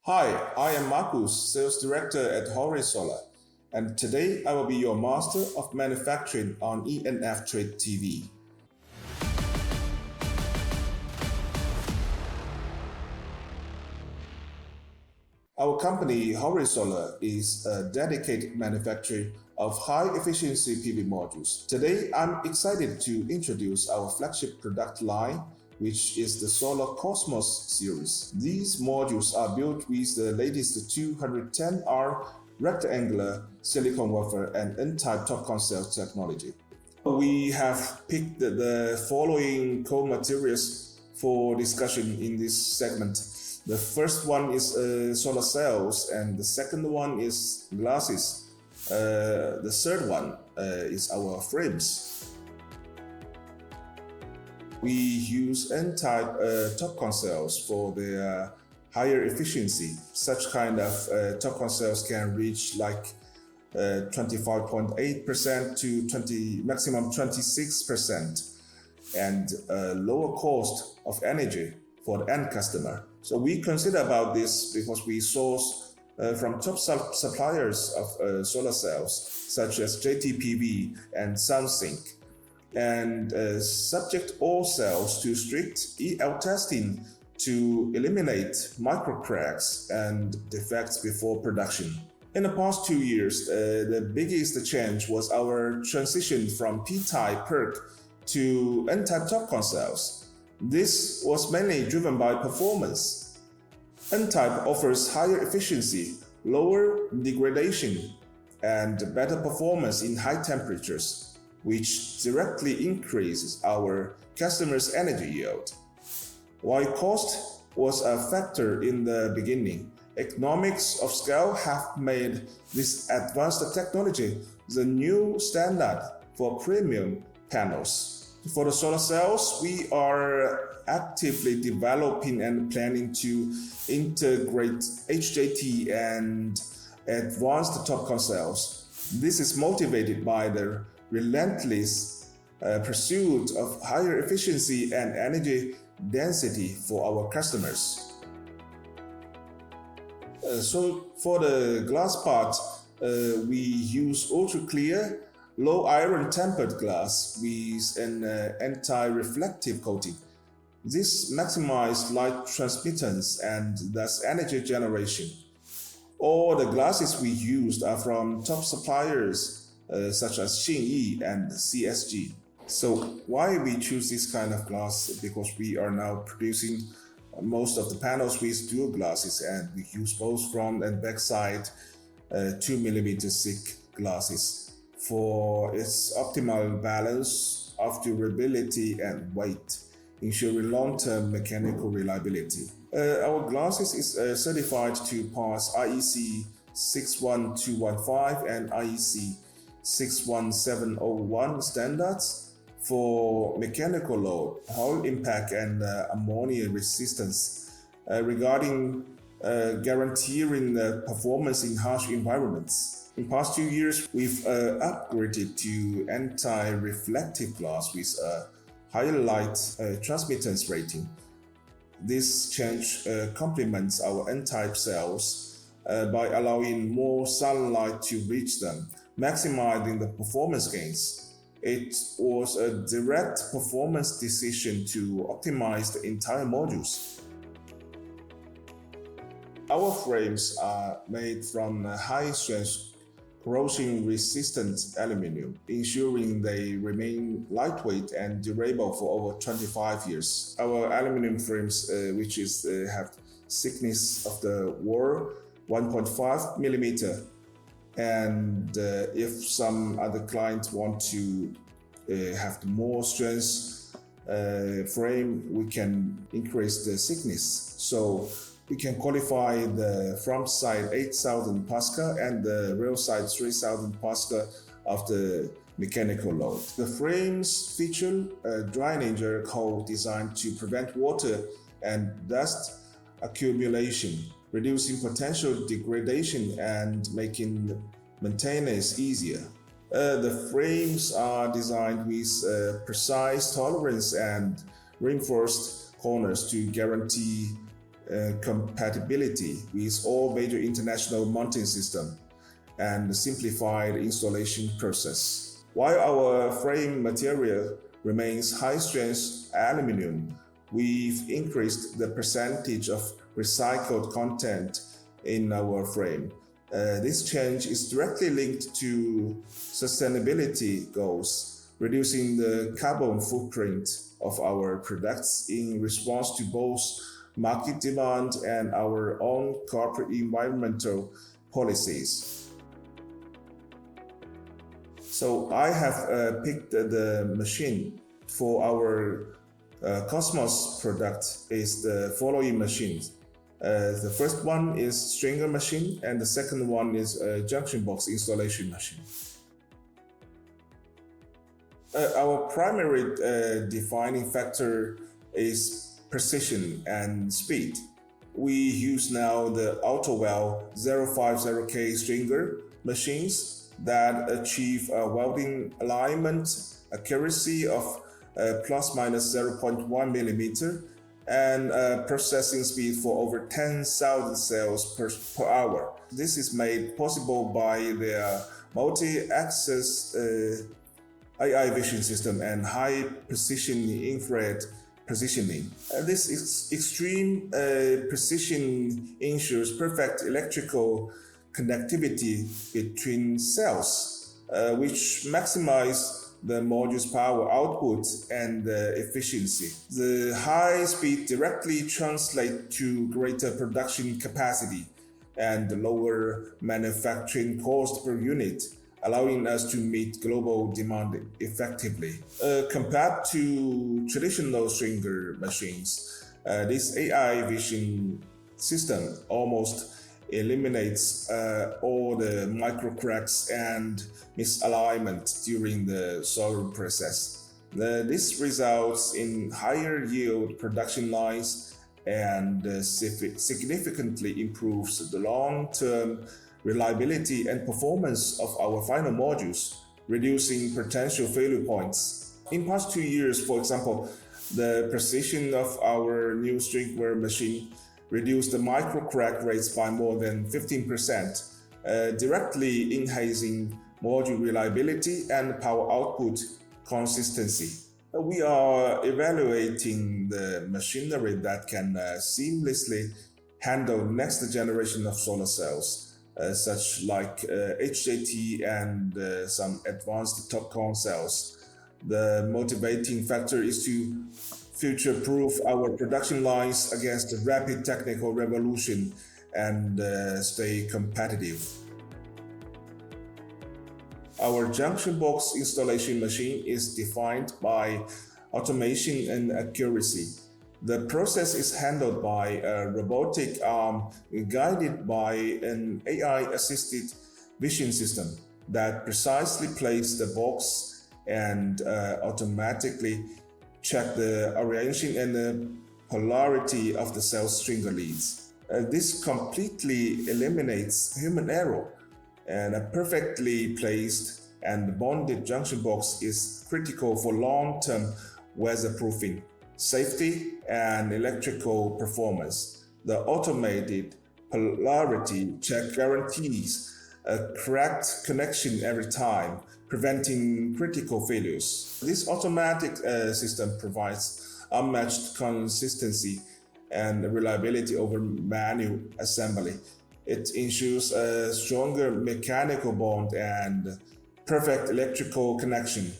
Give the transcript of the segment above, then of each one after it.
Hi, I am Markus, Sales Director at Horay Solar, and today I will be your Master of Manufacturing on ENF Trade TV. Our company, Horay Solar, is a dedicated manufacturer of high-efficiency PV modules. Today, I'm excited to introduce our flagship product line, which is the Solar Cosmos series. These modules are built with the latest 210R rectangular silicon wafer and N-type TOPCon cell technology. We have picked the following core materials for discussion in this segment. The first one is solar cells, and the second one is glasses. The third one is our frames. We use N-type TOPCon cells for their higher efficiency. Such kind of TOPCon cells can reach like 25.8% to maximum 26%, and lower cost of energy for the end customer. So we consider about this because we source from top suppliers of solar cells such as JTPV and SunSync, and subject all cells to strict EL testing to eliminate microcracks and defects before production. In the past 2 years, the biggest change was our transition from P-type PERC to N-type TOPCon cells. This was mainly driven by performance. N-type offers higher efficiency, lower degradation, and better performance in high temperatures, which directly increases our customers' energy yield. While cost was a factor in the beginning, economics of scale have made this advanced technology the new standard for premium panels. For the solar cells, we are actively developing and planning to integrate HJT and advanced TOPCon cells. This is motivated by the relentless pursuit of higher efficiency and energy density for our customers. So for the glass part, we use ultra-clear, low iron tempered glass with an anti-reflective coating. This maximizes light transmittance and thus energy generation. All the glasses we used are from top suppliers such as Xinyi and CSG. So why we choose this kind of glass? Because we are now producing most of the panels with dual glasses, and we use both front and back side 2mm thick glasses for its optimal balance of durability and weight, ensuring long-term mechanical reliability. Our glasses is certified to pass IEC 61215 and IEC 61701 standards for mechanical load, Hall impact, and ammonia resistance, regarding guaranteeing performance in harsh environments. In past 2 years, we've upgraded to anti-reflective glass with a higher light transmittance rating. This change complements our N-type cells by allowing more sunlight to reach them, maximizing the performance gains. It was a direct performance decision to optimize the entire modules. Our frames are made from high-strength corrosion-resistant aluminum, ensuring they remain lightweight and durable for over 25 years. Our aluminum frames, which have thickness of the wall 1.5 millimeter, and if some other clients want to have the more strength frame, we can increase the thickness. So we can qualify the front side 8,000 Pascal and the rear side 3,000 Pascal of the mechanical load. The frames feature a drainager hole designed to prevent water and dust accumulation, reducing potential degradation and making maintenance easier. The frames are designed with precise tolerance and reinforced corners to guarantee compatibility with all major international mounting systems, and simplified installation process. While our frame material remains high-strength aluminum, we've increased the percentage of recycled content in our frame. This change is directly linked to sustainability goals, reducing the carbon footprint of our products in response to both market demand and our own corporate environmental policies. So I have picked the machine for our Cosmos product is the following machines. The first one is stringer machine, and the second one is a junction box installation machine. Our primary defining factor is precision and speed. We use now the AutoWeld 050K stringer machines that achieve a welding alignment accuracy of plus minus 0.1 millimeter and processing speed for over 10,000 cells per hour. This is made possible by their multi-axis AI vision system and high precision infrared positioning. This extreme precision ensures perfect electrical connectivity between cells, which maximize the module's power output and efficiency. The high speed directly translates to greater production capacity and lower manufacturing cost per unit, allowing us to meet global demand effectively. Compared to traditional stringer machines, this AI vision system almost eliminates all the microcracks and misalignment during the solar process. This results in higher yield production lines and significantly improves the long-term reliability and performance of our final modules, reducing potential failure points. In past 2 years, for example, the precision of our new stringer machine reduced the microcrack rates by more than 15%, directly enhancing module reliability and power output consistency. We are evaluating the machinery that can seamlessly handle next generation of solar cells, such like HJT and some advanced TOPCon cells. The motivating factor is to future-proof our production lines against the rapid technical revolution and stay competitive. Our junction box installation machine is defined by automation and accuracy. The process is handled by a robotic arm guided by an AI-assisted vision system that precisely places the box and automatically check the orientation and the polarity of the cell stringer leads. This completely eliminates human error, and a perfectly placed and bonded junction box is critical for long-term weatherproofing, safety, and electrical performance. The automated polarity check guarantees a correct connection every time, preventing critical failures. This automatic system provides unmatched consistency and reliability over manual assembly. It ensures a stronger mechanical bond and perfect electrical connection,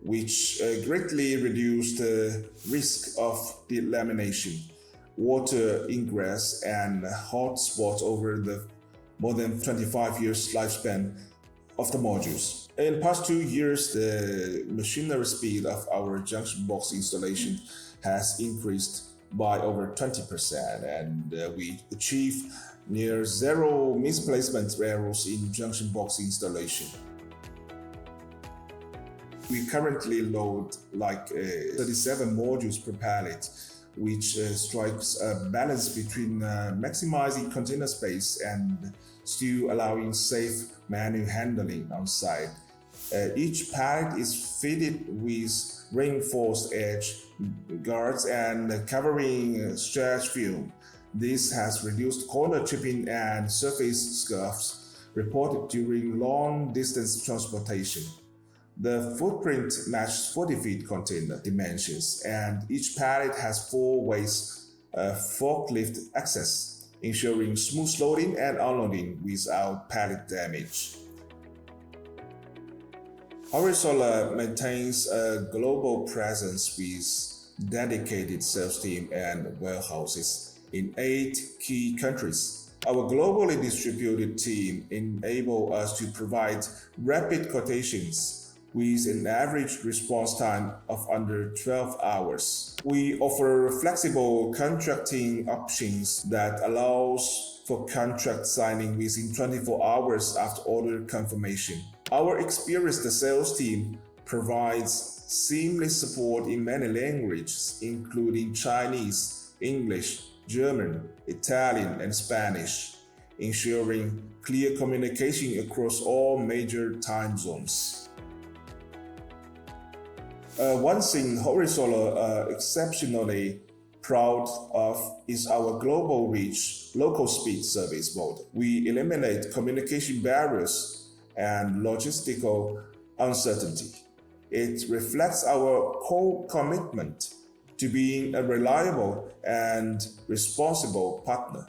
which greatly reduces the risk of delamination, water ingress, and hot spots over the more than 25 years lifespan of the modules. In the past 2 years, the machinery speed of our junction box installation has increased by over 20%, and we achieve near zero misplacement errors in junction box installation. We currently load like 37 modules per pallet, which strikes a balance between maximizing container space and still allowing safe manual handling on site. Each pallet is fitted with reinforced edge guards and covering stretch film This has reduced corner tripping and surface scuffs reported during long-distance transportation. The footprint matches 40 feet container dimensions, and each pallet has 4 ways forklift access, ensuring smooth loading and unloading without pallet damage. Horay Solar maintains a global presence with dedicated sales team and warehouses in 8 key countries. Our globally distributed team enables us to provide rapid quotations with an average response time of under 12 hours. We offer flexible contracting options that allows for contract signing within 24 hours after order confirmation. Our experienced sales team provides seamless support in many languages, including Chinese, English, German, Italian, and Spanish, ensuring clear communication across all major time zones. One thing Horay Solar are exceptionally proud of is our global reach, local speed service model. We eliminate communication barriers and logistical uncertainty. It reflects our core commitment to being a reliable and responsible partner.